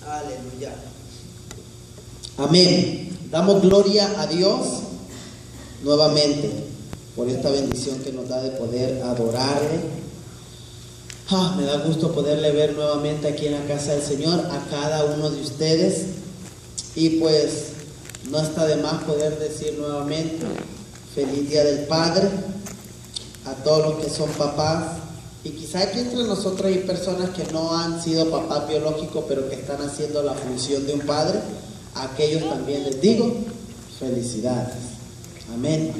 Aleluya. Amén. Damos gloria a Dios nuevamente por esta bendición que nos da de poder adorarle. Me da gusto poderle ver nuevamente aquí en la casa del Señor a cada uno de ustedes. Y pues no está de más poder decir nuevamente feliz Día del Padre a todos los que son papás. Y quizá aquí entre nosotros hay personas que no han sido papás biológicos, pero que están haciendo la función de un padre. A aquellos también les digo felicidades. Amén.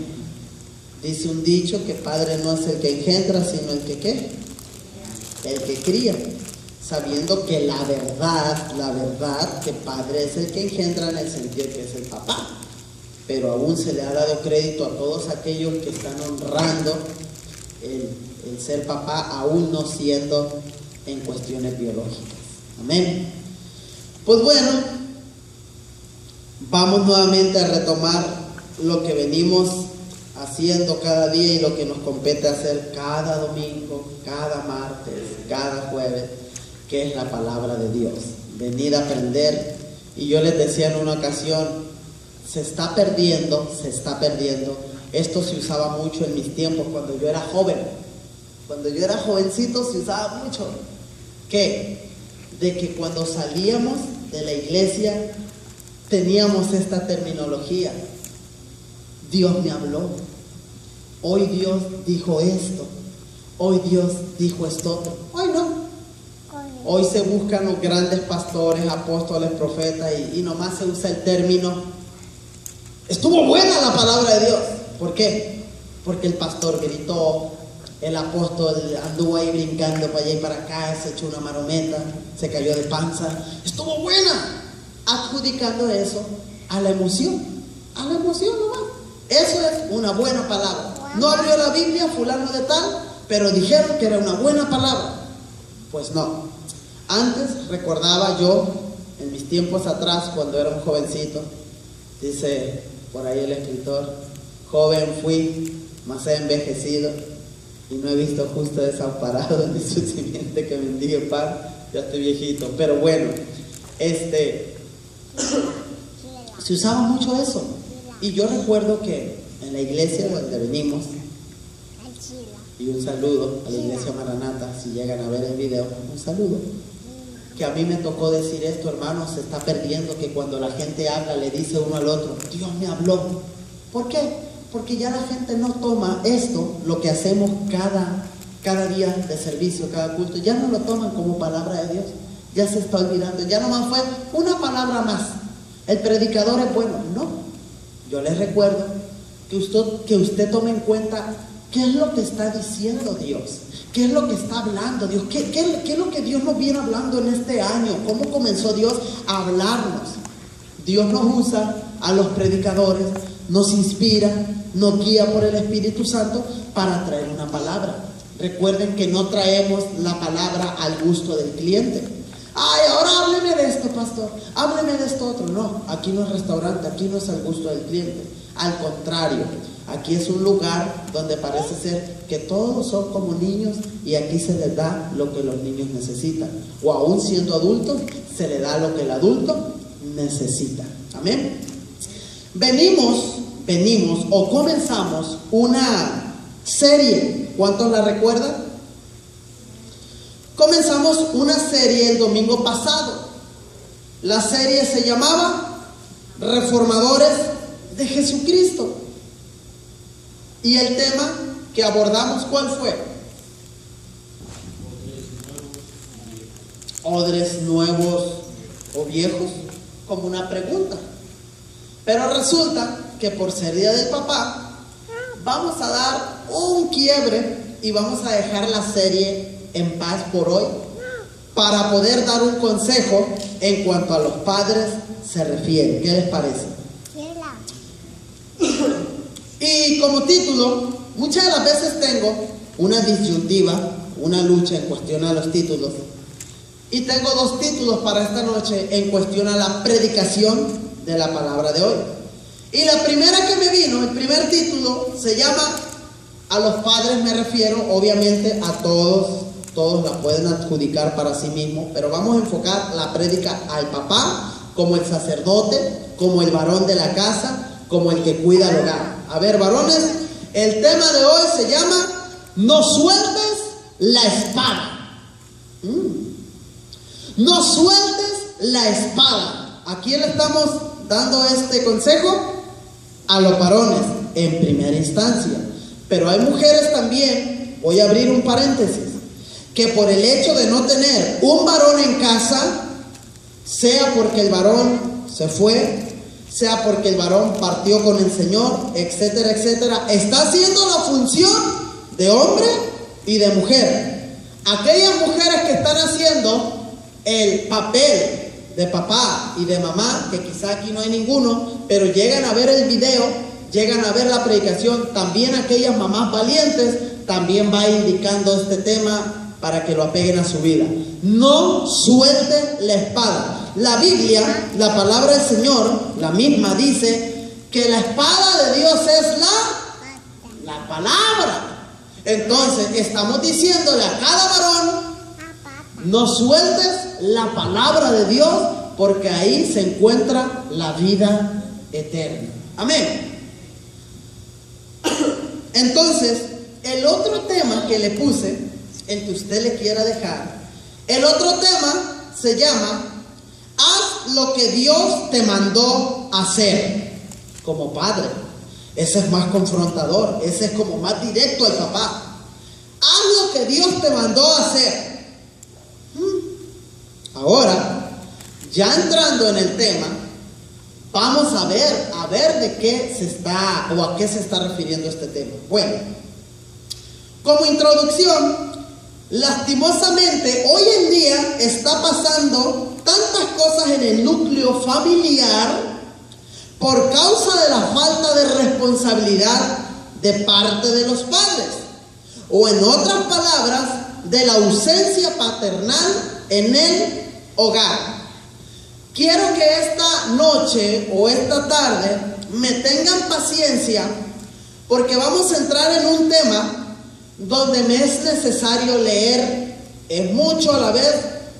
Dice un dicho que padre no es el que engendra, sino el que ¿qué? El que cría. Sabiendo que la verdad, que padre es el que engendra en el sentido que es el papá. Pero aún se le ha dado crédito a todos aquellos que están honrando el ser papá, aún no siendo en cuestiones biológicas. Amén. Pues bueno, vamos nuevamente a retomar lo que venimos haciendo cada día y lo que nos compete hacer cada domingo, cada martes, cada jueves, que es la palabra de Dios. Venir a aprender. Y yo les decía en una ocasión, se está perdiendo. Esto se usaba mucho en mis tiempos cuando yo era joven. Cuando yo era jovencito se usaba mucho. ¿Qué? De que cuando salíamos de la iglesia teníamos esta terminología. Dios me habló. Hoy Dios dijo esto. Hoy Dios dijo esto otro. Hoy no. Hoy se buscan los grandes pastores, apóstoles, profetas y nomás se usa el término. Estuvo buena la palabra de Dios. ¿Por qué? Porque el pastor gritó, el apóstol anduvo ahí brincando para allá y para acá, se echó una marometa, se cayó de panza. Estuvo buena. Adjudicando eso a la emoción. A la emoción nomás. Eso es una buena palabra. No abrió la Biblia fulano de tal, pero dijeron que era una buena palabra. Pues no. Antes recordaba yo, en mis tiempos atrás, cuando era un jovencito, dice por ahí el escritor, joven fui, mas he envejecido, y no he visto justo desamparado ni su simiente que mendigue pan. Ya estoy viejito, pero bueno, se usaba mucho eso. Y yo recuerdo que en la iglesia donde venimos, y un saludo a la iglesia Maranata, si llegan a ver el video, un saludo, que a mí me tocó decir esto, hermano, se está perdiendo, que cuando la gente habla le dice uno al otro, Dios me habló. ¿Por qué? Porque ya la gente no toma esto, lo que hacemos cada día de servicio, cada culto, ya no lo toman como palabra de Dios, ya se está olvidando, ya nomás fue una palabra más. El predicador es bueno, no. Yo les recuerdo que usted tome en cuenta qué es lo que está diciendo Dios, qué es lo que está hablando Dios, qué es lo que Dios nos viene hablando en este año, cómo comenzó Dios a hablarnos. Dios nos usa a los predicadores, nos inspira, nos guía por el Espíritu Santo para traer una palabra. Recuerden que no traemos la palabra al gusto del cliente. Ay, ahora hábleme de esto, pastor, hábleme de esto otro. No, aquí no es restaurante, aquí no es al gusto del cliente. Al contrario, aquí es un lugar donde parece ser que todos son como niños y aquí se les da lo que los niños necesitan. O aún siendo adultos, se le da lo que el adulto necesita. Amén. Venimos o comenzamos una serie. ¿Cuántos la recuerdan? Comenzamos una serie el domingo pasado. La serie se llamaba Reformadores de Jesucristo. Y el tema que abordamos, ¿cuál fue? Odres nuevos o viejos, como una pregunta. Pero resulta que por ser Día del Papá, vamos a dar un quiebre y vamos a dejar la serie en paz por hoy para poder dar un consejo en cuanto a los padres se refiere. ¿Qué les parece? Y como título, muchas de las veces tengo una disyuntiva, una lucha en cuestión a los títulos. Y tengo dos títulos para esta noche en cuestión a la predicación de la palabra de hoy. Y la primera que me vino, el primer título, se llama, a los padres me refiero, obviamente, a todos todos la pueden adjudicar para sí mismos, pero vamos a enfocar la prédica al papá como el sacerdote, como el varón de la casa, como el que cuida el hogar. A ver, varones, el tema de hoy se llama no sueltes la espada. No sueltes la espada. ¿A quién le estamos dando este consejo? A los varones en primera instancia. Pero hay mujeres también, voy a abrir un paréntesis, que por el hecho de no tener un varón en casa, sea porque el varón se fue, sea porque el varón partió con el Señor, etcétera, etcétera, está haciendo la función de hombre y de mujer. Aquellas mujeres que están haciendo el papel de papá y de mamá, que quizá aquí no hay ninguno, pero llegan a ver el video, llegan a ver la predicación, también aquellas mamás valientes, también va indicando este tema para que lo apeguen a su vida. No suelte la espada. La Biblia, la palabra del Señor, la misma dice que la espada de Dios es la palabra. Entonces estamos diciéndole a cada varón, no sueltes la palabra de Dios, porque ahí se encuentra la vida eterna. Amén. Entonces, el otro tema que le puse, el que usted le quiera dejar, el otro tema se llama haz lo que Dios te mandó hacer como padre. Ese es más confrontador, ese es como más directo al papá. Haz lo que Dios te mandó hacer. Ahora, ya entrando en el tema, vamos a ver de qué se está o a qué se está refiriendo este tema. Bueno, como introducción, lastimosamente hoy en día está pasando tantas cosas en el núcleo familiar por causa de la falta de responsabilidad de parte de los padres, o en otras palabras, de la ausencia paternal en el hogar. Quiero que esta noche o esta tarde me tengan paciencia, porque vamos a entrar en un tema donde me es necesario leer. Es mucho a la vez,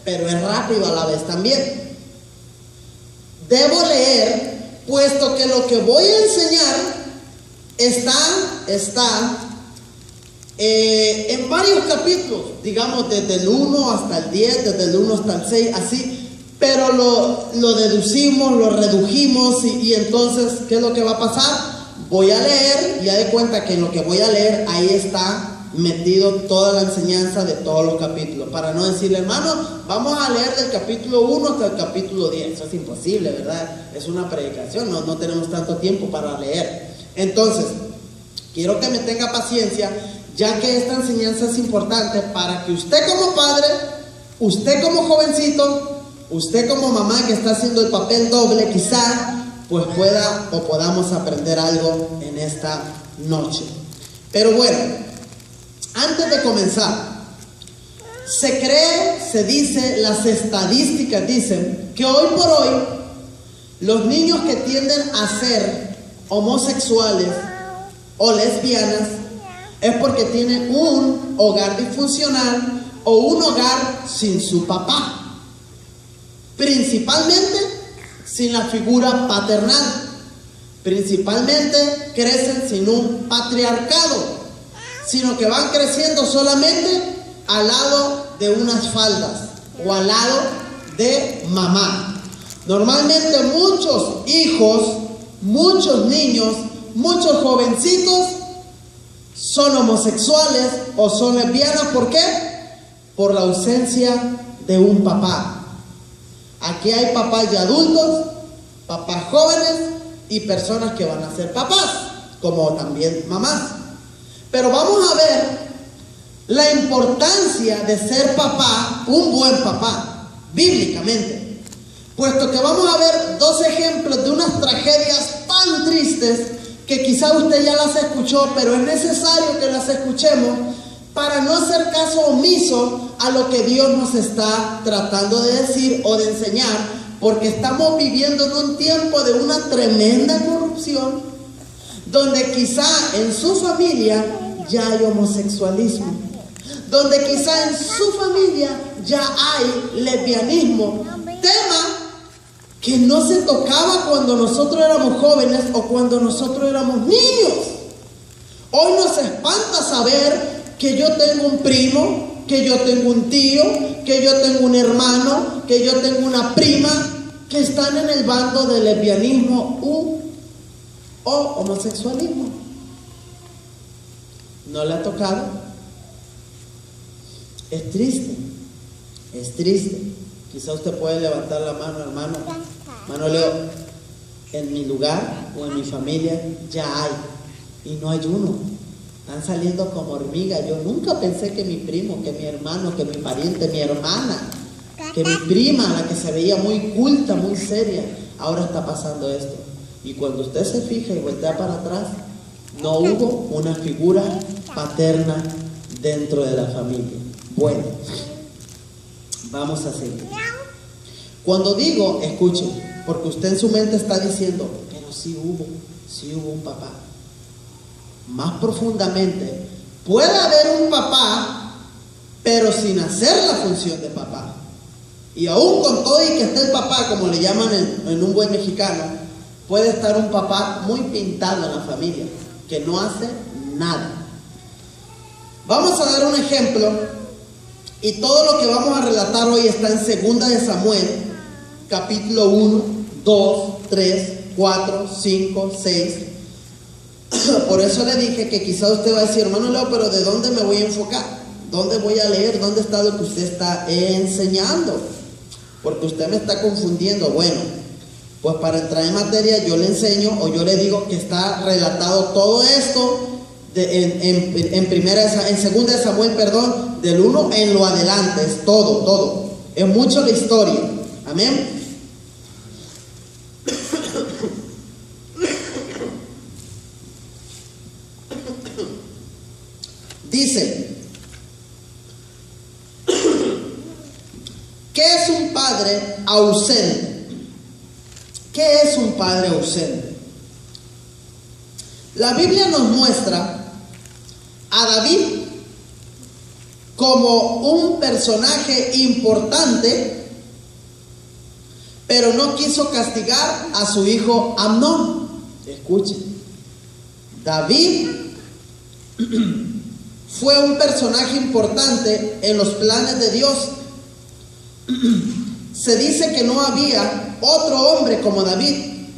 pero es rápido a la vez también. Debo leer, puesto que lo que voy a enseñar está en varios capítulos, digamos desde el 1 hasta el 10, desde el 1 hasta el 6, así, pero lo deducimos, lo redujimos y entonces, ¿qué es lo que va a pasar? Voy a leer, y ya de cuenta que en lo que voy a leer, ahí está metido toda la enseñanza de todos los capítulos, para no decirle, hermano, vamos a leer del capítulo 1 hasta el capítulo 10, eso es imposible, ¿verdad? Es una predicación, no tenemos tanto tiempo para leer. Entonces, quiero que me tenga paciencia, ya que esta enseñanza es importante para que usted como padre, usted como jovencito, usted como mamá que está haciendo el papel doble, quizá, pues pueda o podamos aprender algo en esta noche. Pero bueno, antes de comenzar, se dice, las estadísticas dicen que hoy por hoy los niños que tienden a ser homosexuales o lesbianas es porque tienen un hogar disfuncional o un hogar sin su papá, principalmente sin la figura paternal, principalmente crecen sin un patriarcado, sino que van creciendo solamente al lado de unas faldas o al lado de mamá. Normalmente muchos hijos, muchos niños, muchos jovencitos son homosexuales o son lesbianas. ¿Por qué? Por la ausencia de un papá. Aquí hay papás de adultos, papás jóvenes y personas que van a ser papás, como también mamás. Pero vamos a ver la importancia de ser papá, un buen papá, bíblicamente. Puesto que vamos a ver dos ejemplos de unas tragedias tan tristes que quizá usted ya las escuchó, pero es necesario que las escuchemos para no hacer caso omiso a lo que Dios nos está tratando de decir o de enseñar, porque estamos viviendo en un tiempo de una tremenda corrupción, donde quizá en su familia ya hay homosexualismo, donde quizá en su familia ya hay lesbianismo, tema que no se tocaba cuando nosotros éramos jóvenes o cuando nosotros éramos niños. Hoy nos espanta saber que yo tengo un primo, que yo tengo un tío, que yo tengo un hermano, que yo tengo una prima que están en el bando del lesbianismo o homosexualismo. ¿No le ha tocado? Es triste, es triste. Quizá usted puede levantar la mano, hermano. Hermano Leo, en mi lugar o en mi familia ya hay, y no hay uno. Están saliendo como hormigas. Yo nunca pensé que mi primo, que mi hermano, que mi pariente, mi hermana, que mi prima, la que se veía muy culta, muy seria, ahora está pasando esto. Y cuando usted se fija y voltea para atrás, no hubo una figura paterna dentro de la familia. Bueno, vamos a seguir. Cuando digo, escuchen, porque usted en su mente está diciendo, pero sí hubo un papá. Más profundamente, puede haber un papá, pero sin hacer la función de papá. Y aún con todo y que esté el papá, como le llaman en un buen mexicano, puede estar un papá muy pintado en la familia, que no hace nada. Vamos a dar un ejemplo, y todo lo que vamos a relatar hoy está en 2 de Samuel, capítulo 1, 2, 3, 4, 5, 6. Por eso le dije que quizá usted va a decir, hermano Leo, pero ¿de dónde me voy a enfocar? ¿Dónde voy a leer? ¿Dónde está lo que usted está enseñando? Porque usted me está confundiendo. Bueno, pues para entrar en materia yo le enseño o yo le digo que está relatado todo esto en 2 de Samuel, del 1 en lo adelante. Es todo. Es mucho la historia. Amén. Dice, ¿qué es un padre ausente? ¿Qué es un padre ausente? La Biblia nos muestra a David como un personaje importante, pero no quiso castigar a su hijo Amnón. Escuchen, David fue un personaje importante en los planes de Dios. Se dice que no había otro hombre como David,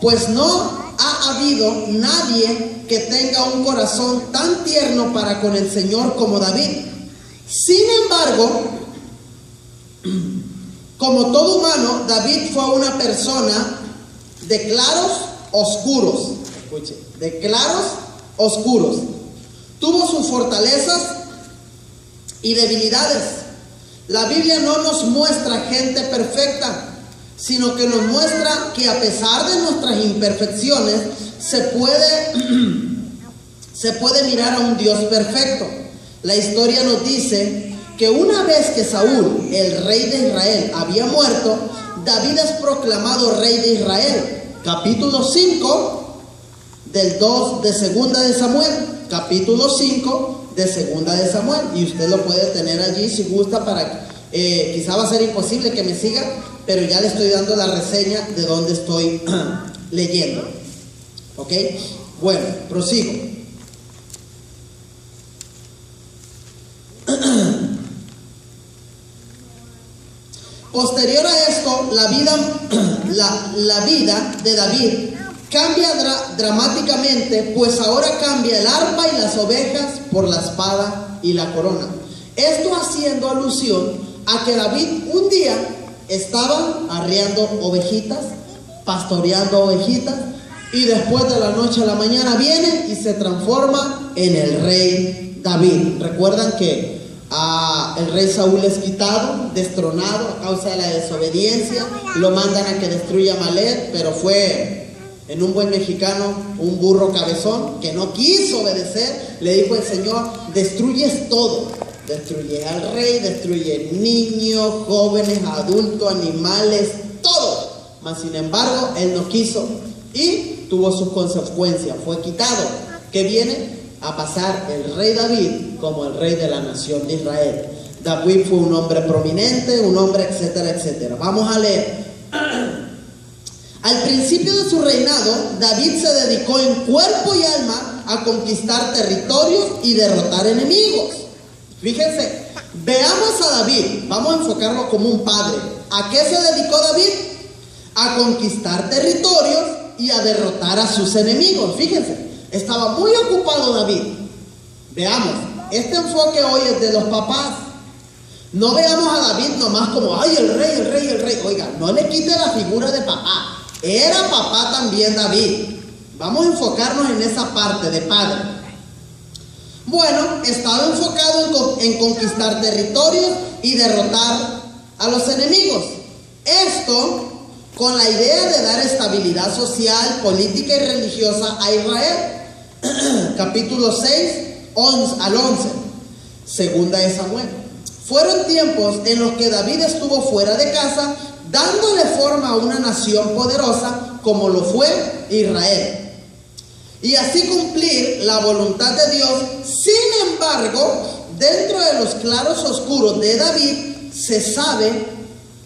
pues no ha habido nadie que tenga un corazón tan tierno para con el Señor como David. Sin embargo, como todo humano, David fue una persona de claros oscuros. Escuche, de claros oscuros. Tuvo sus fortalezas y debilidades. La Biblia no nos muestra gente perfecta, sino que nos muestra que a pesar de nuestras imperfecciones, se puede mirar a un Dios perfecto. La historia nos dice que una vez que Saúl, el rey de Israel, había muerto, David es proclamado rey de Israel. Capítulo 5 del 2 de 2 de Samuel. Capítulo 5 de 2 de Samuel. Y usted lo puede tener allí si gusta para... quizá va a ser imposible que me siga, pero ya le estoy dando la reseña de donde estoy leyendo. ¿Ok? Bueno, prosigo. Posterior a esto, la vida de David cambia dramáticamente, pues ahora cambia el arpa y las ovejas por la espada y la corona. Esto haciendo alusión a que David un día estaba arriando ovejitas, pastoreando ovejitas, y después de la noche a la mañana viene y se transforma en el rey David. Recuerdan que el rey Saúl es quitado, destronado a causa de la desobediencia, lo mandan a que destruya Amalek, pero fue, en un buen mexicano, un burro cabezón que no quiso obedecer. Le dijo el Señor: destruyes todo, destruye al rey, destruye niños, jóvenes, adultos, animales, todo. Mas sin embargo él no quiso y tuvo sus consecuencias, fue quitado. ¿Qué viene? a pasar el rey David como el rey de la nación de Israel. David fue un hombre prominente, un hombre etcétera, etcétera. Vamos a leer. Al principio de su reinado, David se dedicó en cuerpo y alma a conquistar territorios y derrotar enemigos. Fíjense, veamos a David, vamos a enfocarlo como un padre. ¿A qué se dedicó David? A conquistar territorios y a derrotar a sus enemigos. Fíjense, estaba muy ocupado David. Veamos, este enfoque hoy es de los papás. No veamos a David nomás como, ay, el rey, el rey, el rey. Oiga, no le quite la figura de papá. Era papá también David. Vamos a enfocarnos en esa parte de padre. Bueno, estaba enfocado en conquistar territorios y derrotar a los enemigos. Esto con la idea de dar estabilidad social, política y religiosa a Israel. Capítulo 6, 11 al 11. Segunda de Samuel. Fueron tiempos en los que David estuvo fuera de casa, dándole forma a una nación poderosa como lo fue Israel, y así cumplir la voluntad de Dios. Sin embargo, dentro de los claros oscuros de David, se sabe,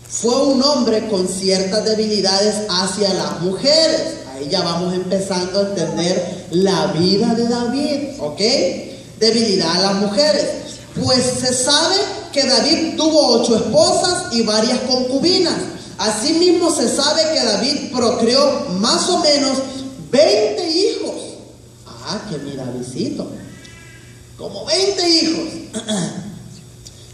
fue un hombre con ciertas debilidades hacia las mujeres. Ahí ya vamos empezando a entender la vida de David, ¿ok? Debilidad a las mujeres. Pues se sabe que David tuvo 8 esposas y varias concubinas. Asimismo se sabe que David procreó más o menos 20 hijos. Ah, que mi Davidcito. Como 20 hijos.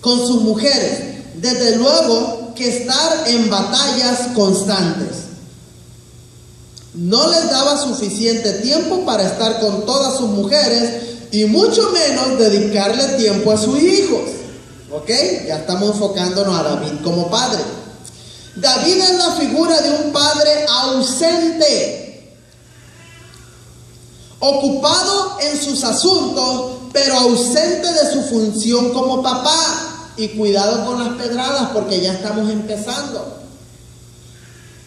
Con sus mujeres. Desde luego que estar en batallas constantes. No les daba suficiente tiempo para estar con todas sus mujeres y mucho menos dedicarle tiempo a sus hijos. ¿Ok? Ya estamos enfocándonos a David como padre. David es la figura de un padre ausente, ocupado en sus asuntos, pero ausente de su función como papá. Y cuidado con las pedradas porque ya estamos empezando.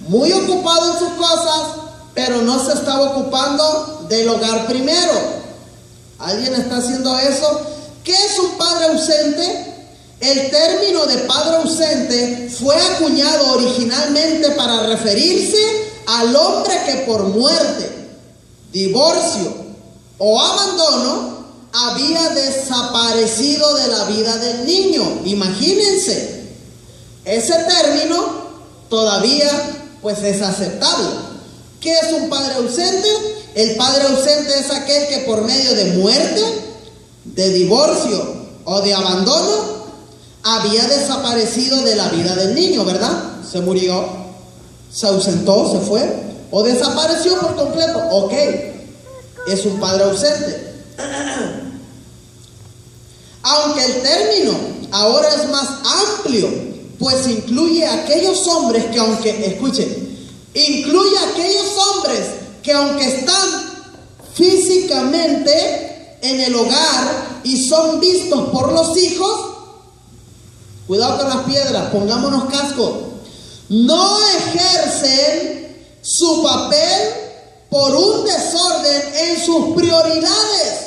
Muy ocupado en sus cosas, pero no se estaba ocupando del hogar primero. ¿Alguien está haciendo eso? ¿Qué es un padre ausente? El término de padre ausente fue acuñado originalmente para referirse al hombre que por muerte, divorcio o abandono había desaparecido de la vida del niño. Imagínense, ese término todavía pues es aceptable. ¿Qué es un padre ausente? El padre ausente es aquel que por medio de muerte, de divorcio o de abandono había desaparecido de la vida del niño, ¿verdad? Se murió, se ausentó, se fue o desapareció por completo. Ok, es un padre ausente. Aunque el término ahora es más amplio, pues incluye a aquellos hombres que aunque, escuchen, incluye a aquellos hombres que aunque están físicamente en el hogar y son vistos por los hijos, cuidado con las piedras, pongámonos casco, no ejercen su papel por un desorden en sus prioridades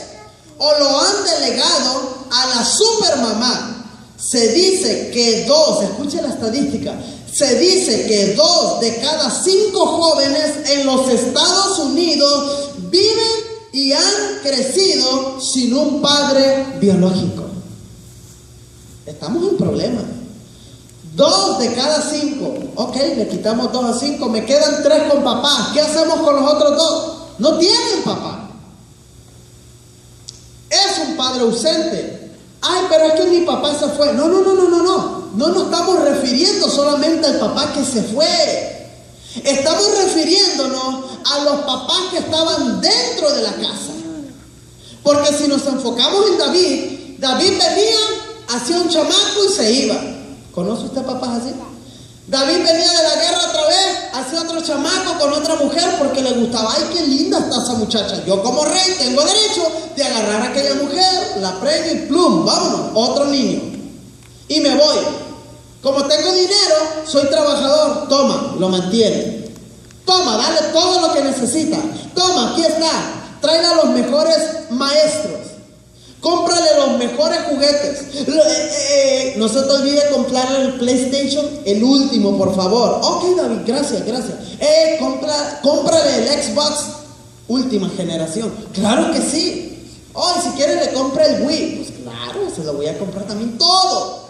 o lo han delegado a la supermamá. Se dice que escuchen la estadística, se dice que 2 de cada 5 jóvenes en los Estados Unidos viven y han crecido sin un padre biológico. Estamos en problemas. 2 de cada 5. Ok, le quitamos 2 a 5, me quedan 3 con papá. ¿Qué hacemos con los otros 2? No tienen papá. Es un padre ausente. Ay, pero es que mi papá se fue. No. No nos estamos refiriendo solamente al papá que se fue. Estamos refiriéndonos a los papás que estaban dentro de la casa. Porque si nos enfocamos en David venía, hacía un chamaco y se iba. ¿Conoce usted papás así? David venía de la guerra otra vez, hacía otro chamaco con otra mujer porque le gustaba. Ay, qué linda está esa muchacha. Yo como rey tengo derecho de agarrar a aquella mujer, la premio y plum, vámonos, otro niño. Y me voy. Como tengo dinero, soy trabajador. Toma, lo mantiene. Toma, dale todo lo que necesita. Toma, aquí está. tráele a los mejores maestros, cómprale los mejores juguetes. No se te olvide comprarle el PlayStation, el último, por favor. Ok, David, gracias. Cómprale el Xbox última generación. Claro que sí. Si quieres le compra el Wii. Pues claro, se lo voy a comprar también todo.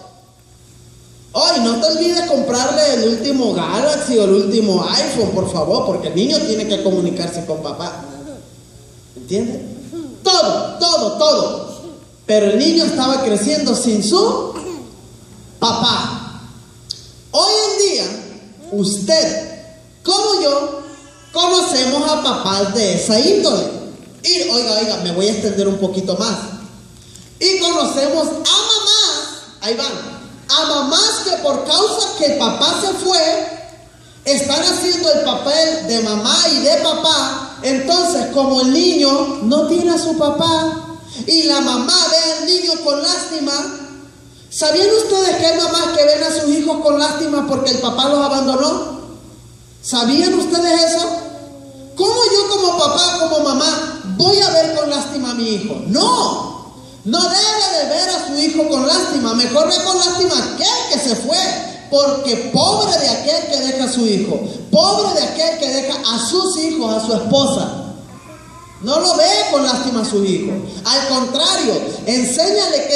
No te olvides comprarle el último Galaxy o el último iPhone, por favor, porque el niño tiene que comunicarse con papá. ¿Entiendes? Todo. Pero el niño estaba creciendo sin su papá. Hoy en día, usted, como yo, conocemos a papás de esa índole. Y, oiga, me voy a extender un poquito más. Y conocemos a mamás, ahí van, a mamás que por causa que el papá se fue, están haciendo el papel de mamá y de papá. Entonces, como el niño no tiene a su papá y la mamá ve al niño con lástima, ¿sabían ustedes que hay mamás que ven a sus hijos con lástima porque el papá los abandonó? ¿Sabían ustedes eso? ¿Cómo yo como papá, como mamá, voy a ver con lástima a mi hijo? No debe de ver a su hijo con lástima. Mejor ve con lástima a aquel que se fue. Porque pobre de aquel que deja a su hijo, pobre de aquel que deja a sus hijos, a su esposa. No lo ve con lástima a su hijo. Al contrario, enséñale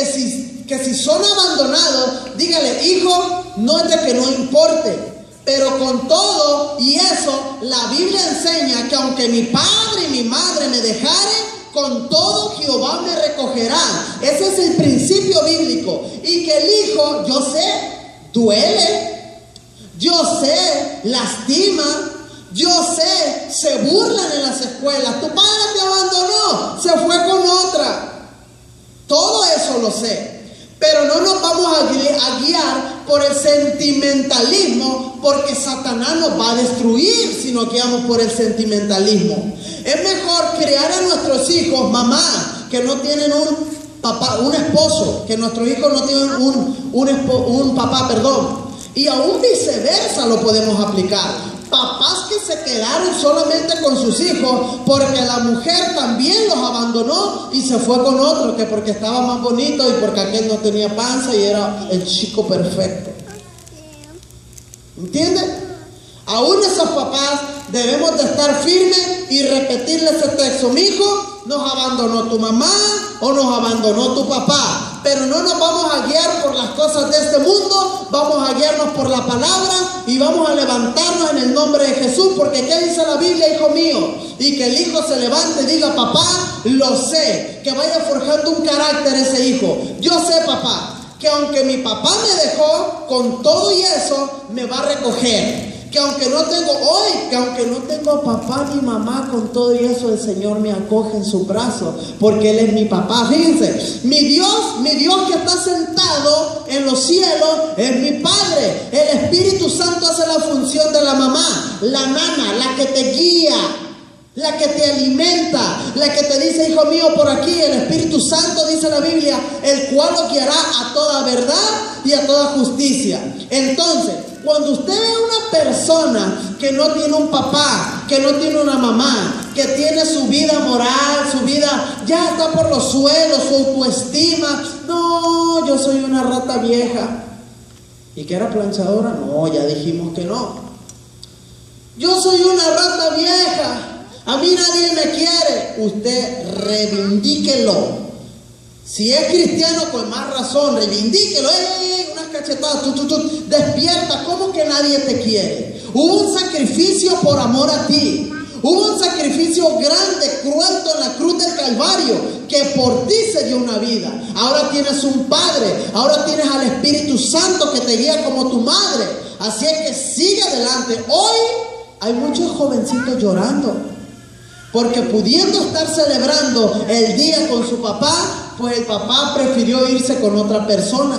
que si son abandonados, dígale: hijo, no es de que no importe, pero con todo y eso, la Biblia enseña que aunque mi padre y mi madre me dejaren, con todo Jehová me recogerá. Ese es el principio bíblico. Y que el hijo, yo sé, duele, yo sé, lastima, yo sé, se burlan en las escuelas. Tu padre te abandonó, se fue con otra. Todo eso lo sé. Pero no nos vamos a guiar por el sentimentalismo, porque Satanás nos va a destruir si nos guiamos por el sentimentalismo. Es mejor criar a nuestros hijos, mamá, que no tienen un esposo, que nuestros hijos no tienen un papá, y aún viceversa lo podemos aplicar. Papás que se quedaron solamente con sus hijos porque la mujer también los abandonó y se fue con otro, que porque estaba más bonito y porque aquel no tenía panza y era el chico perfecto. ¿Entiendes? Aún esos papás debemos de estar firmes y repetirles ese texto: mi hijo, nos abandonó tu mamá o nos abandonó tu papá. Pero no nos vamos a guiar por las cosas de este mundo, vamos a guiarnos por la palabra y vamos a levantarnos en el nombre de Jesús. Porque ¿qué dice la Biblia, hijo mío? Y que el hijo se levante y diga: papá, lo sé. Que vaya forjando un carácter ese hijo. Yo sé, papá, que aunque mi papá me dejó, con todo y eso me va a recoger. Que aunque no tengo papá ni mamá, con todo y eso el Señor me acoge en su brazo, porque Él es mi papá. Fíjense, mi Dios que está sentado en los cielos es mi Padre. El Espíritu Santo hace la función de la mamá, la nana, la que te guía, la que te alimenta, la que te dice: hijo mío, por aquí. El Espíritu Santo, dice la Biblia, el cual lo guiará a toda verdad y a toda justicia. Entonces, cuando usted ve a una persona que no tiene un papá, que no tiene una mamá, que tiene su vida moral, su vida ya está por los suelos, su autoestima: no, yo soy una rata vieja. ¿Y que era planchadora? No, ya dijimos que no. Yo soy una rata vieja, a mí nadie me quiere. Usted reivindíquelo. Si es cristiano, con más razón, reivindíquelo. Unas cachetadas, despierta. ¿Cómo que nadie te quiere? Hubo un sacrificio por amor a ti. Hubo un sacrificio grande, cruento en la cruz del Calvario, que por ti se dio una vida. Ahora tienes un Padre, ahora tienes al Espíritu Santo que te guía como tu madre. Así es que sigue adelante. Hoy hay muchos jovencitos llorando, porque pudiendo estar celebrando el día con su papá, pues el papá prefirió irse con otra persona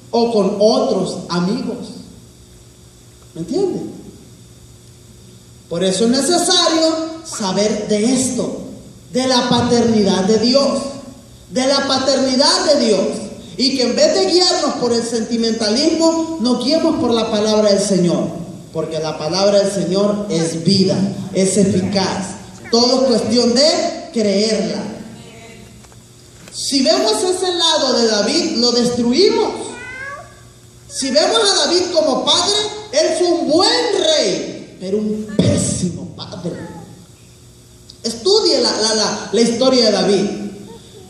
o con otros amigos. ¿Me entiende? Por eso es necesario saber de esto, de la paternidad de Dios, de la paternidad de Dios. Y que en vez de guiarnos por el sentimentalismo, nos guiemos por la palabra del Señor. Porque la palabra del Señor es vida, es eficaz. Todo es cuestión de creerla. Si vemos ese lado de David, lo destruimos. Si vemos a David como padre, él fue un buen rey, pero un pésimo padre. Estudie la historia de David.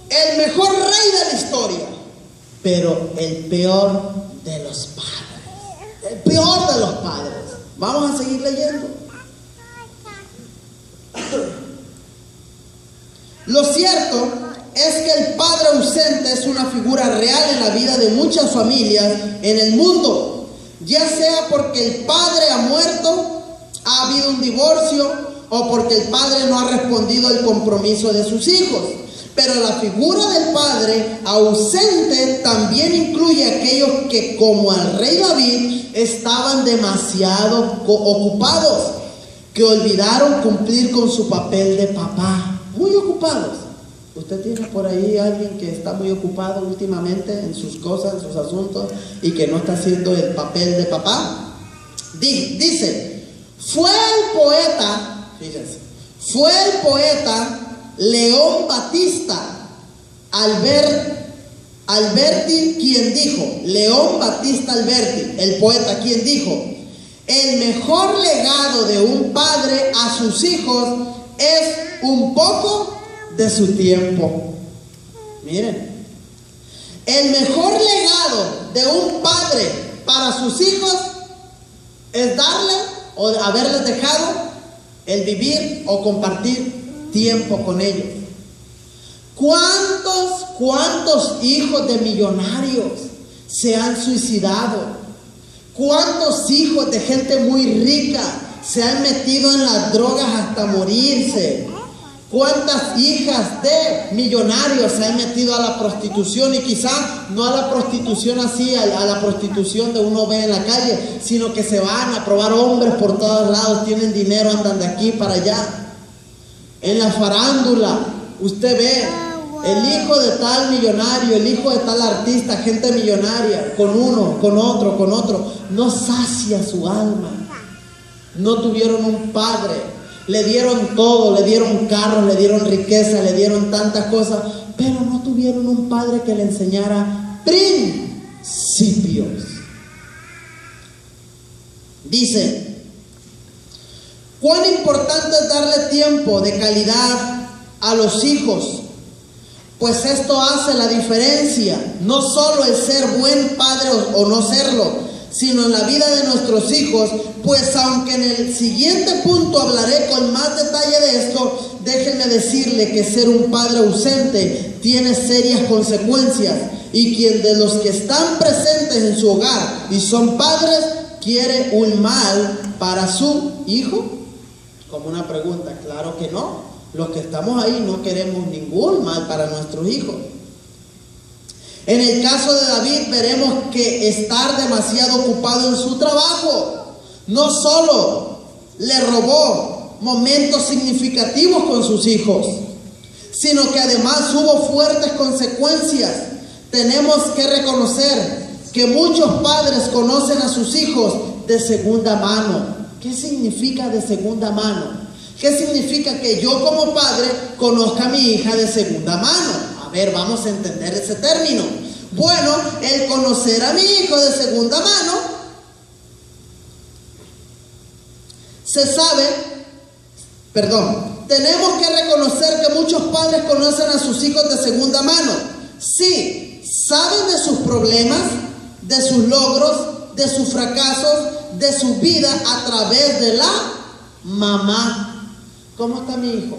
El mejor rey de la historia, pero el peor de los padres. El peor de los padres. Vamos a seguir leyendo. Lo cierto es que el padre ausente es una figura real en la vida de muchas familias en el mundo, ya sea porque el padre ha muerto, ha habido un divorcio, o porque el padre no ha respondido al compromiso de sus hijos. Pero la figura del padre ausente también incluye a aquellos que, como el rey David, estaban demasiado ocupados, que olvidaron cumplir con su papel de papá. Muy ocupados. ¿Usted tiene por ahí alguien que está muy ocupado últimamente en sus cosas, en sus asuntos, y que no está haciendo el papel de papá? Dice, fue el poeta, fíjense, fue el poeta León Battista Alberti quien dijo, León Battista Alberti, el poeta, quien dijo, el mejor legado de un padre a sus hijos es un poco de su tiempo. Miren, el mejor legado de un padre para sus hijos es darle o haberles dejado el vivir o compartir tiempo con ellos. ¿Cuántos hijos de millonarios se han suicidado? ¿Cuántos hijos de gente muy rica se han metido en las drogas hasta morirse? ¿Cuántas hijas de millonarios se han metido a la prostitución? Y quizá no a la prostitución así, a la prostitución de uno ve en la calle, sino que se van a probar hombres por todos lados, tienen dinero, andan de aquí para allá. En la farándula, usted ve el hijo de tal millonario, el hijo de tal artista, gente millonaria, con uno, con otro, no sacia su alma. No tuvieron un padre. Le dieron todo, le dieron carros, le dieron riqueza, le dieron tantas cosas, pero no tuvieron un padre que le enseñara principios. Dice, cuán importante es darle tiempo de calidad a los hijos, pues esto hace la diferencia, no solo el ser buen padre o no serlo, sino en la vida de nuestros hijos. Pues aunque en el siguiente punto hablaré con más detalle de esto, déjenme decirle que ser un padre ausente tiene serias consecuencias, y quien de los que están presentes en su hogar y son padres quiere un mal para su hijo. Como una pregunta, claro que no. Los que estamos ahí no queremos ningún mal para nuestros hijos. En el caso de David veremos que estar demasiado ocupado en su trabajo no solo le robó momentos significativos con sus hijos, sino que además hubo fuertes consecuencias. Tenemos que reconocer que muchos padres conocen a sus hijos de segunda mano. ¿Qué significa de segunda mano? ¿Qué significa que yo como padre conozca a mi hija de segunda mano? A ver, vamos a entender ese término. Bueno, el conocer a mi hijo de segunda mano, tenemos que reconocer que muchos padres conocen a sus hijos de segunda mano. Sí, saben de sus problemas, de sus logros, de sus fracasos, de su vida a través de la mamá. ¿Cómo está mi hijo?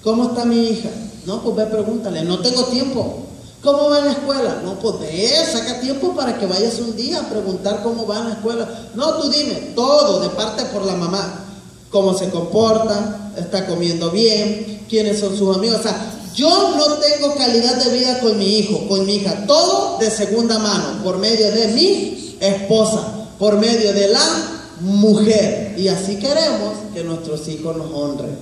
¿Cómo está mi hija? No, pues ve, pregúntale. No tengo tiempo. ¿Cómo va en la escuela? No, pues ve, saca tiempo para que vayas un día a preguntar cómo va en la escuela. No, tú dime, todo de parte por la mamá. Cómo se comporta, está comiendo bien, quiénes son sus amigos. O sea, yo no tengo calidad de vida con mi hijo, con mi hija. Todo de segunda mano, por medio de mi esposa, por medio de la mujer. Y así queremos que nuestros hijos nos honren.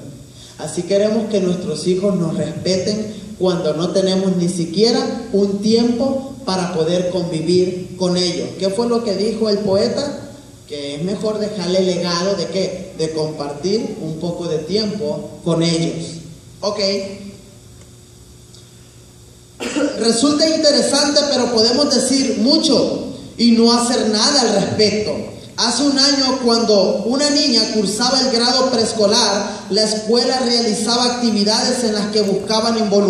Así queremos que nuestros hijos nos respeten cuando no tenemos ni siquiera un tiempo para poder convivir con ellos. ¿Qué fue lo que dijo el poeta? que es mejor dejarle legado de ¿qué? De compartir un poco de tiempo con ellos. Ok. Resulta interesante, pero podemos decir mucho y no hacer nada al respecto. Hace un año, cuando una niña cursaba el grado preescolar, la escuela realizaba actividades en las que buscaban involucrar